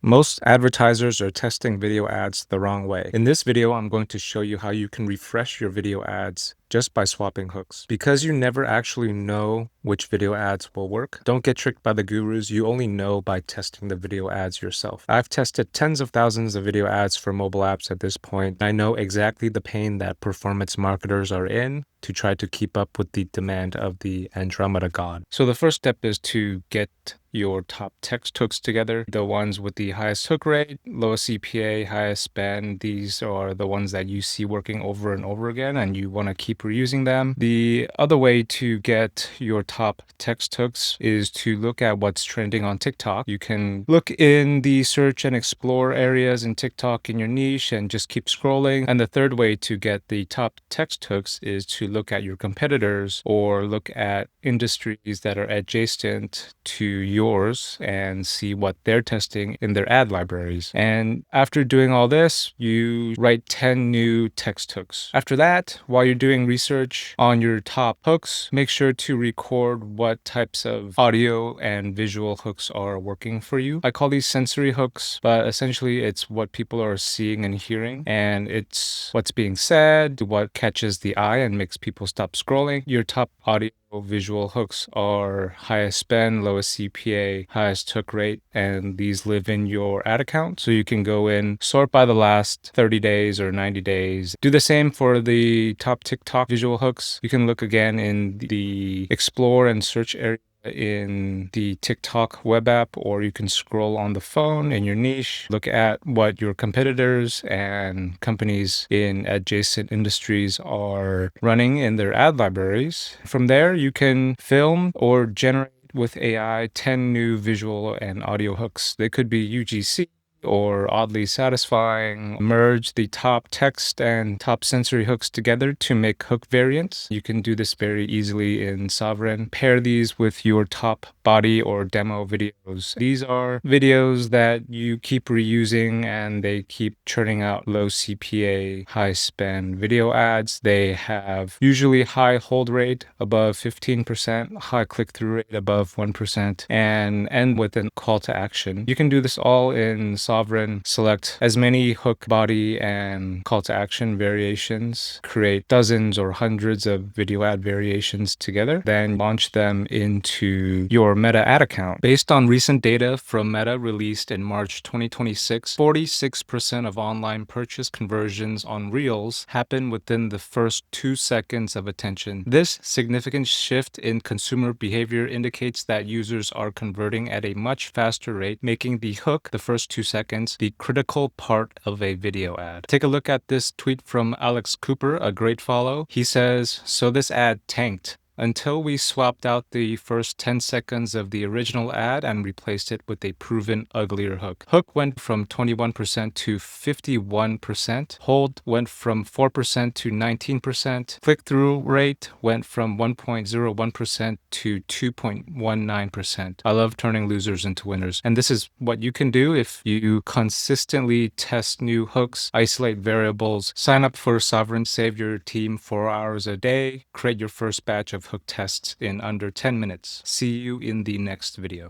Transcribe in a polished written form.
Most advertisers are testing video ads the wrong way. In this video, I'm going to show you how you can refresh your video ads just by swapping hooks. Because you never actually know which video ads will work, don't get tricked by the gurus. You only know by testing the video ads yourself. I've tested tens of thousands of video ads for mobile apps at this point. I know exactly the pain that performance marketers are in to try to keep up with the demand of the Andromeda god. So the first step is to get your top text hooks together. The ones with the highest hook rate, lowest CPA, highest spend. These are the ones that you see working over and over again and you want to keep reusing them. The other way to get your top text hooks is to look at what's trending on TikTok. You can look in the search and explore areas in TikTok in your niche and just keep scrolling. And the third way to get the top text hooks is to look at your competitors or look at industries that are adjacent to yours and see what they're testing in their ad libraries. And after doing all this, you write 10 new text hooks. After that, while you're doing research on your top hooks, make sure to record what types of audio and visual hooks are working for you. I call these sensory hooks, but essentially it's what people are seeing and hearing, and it's what's being said, what catches the eye and makes people stop scrolling. Your top audio visual hooks are highest spend, lowest CPA, highest hook rate, and these live in your ad account. So you can go in, sort by the last 30 days or 90 days. Do the same for the top TikTok visual hooks. You can look again in the explore and search area in the TikTok web app, or you can scroll on the phone in your niche, look at what your competitors and companies in adjacent industries are running in their ad libraries. From there, you can film or generate with AI 10 new visual and audio hooks. They could be UGC or oddly satisfying. Merge the top text and top sensory hooks together to make hook variants. You can do this very easily in Sovereign. Pair these with your top body or demo videos. These are videos that you keep reusing and they keep churning out low CPA, high spend video ads. They have usually high hold rate above 15%, high click-through rate above 1%, and end with a call to action. You can do this all in Sovereign. Select as many hook, body, and call to action variations. Create dozens or hundreds of video ad variations together. Then launch them into your Meta ad account. Based on recent data from Meta released in March 2026, 46% of online purchase conversions on Reels happen within the first 2 seconds of attention. This significant shift in consumer behavior indicates that users are converting at a much faster rate, making the hook, the first 2 seconds, the critical part of a video ad. Take a look at this tweet from Alex Cooper, a great follow. He says, "So this ad tanked until we swapped out the first 10 seconds of the original ad and replaced it with a proven uglier hook. Hook went from 21% to 51%. Hold went from 4% to 19%. Click-through rate went from 1.01% to 2.19%. I love turning losers into winners. And this is what you can do if you consistently test new hooks, isolate variables, sign up for Sovereign, save your team 4 hours a day, create your first batch of hook tests in under 10 minutes. See you in the next video.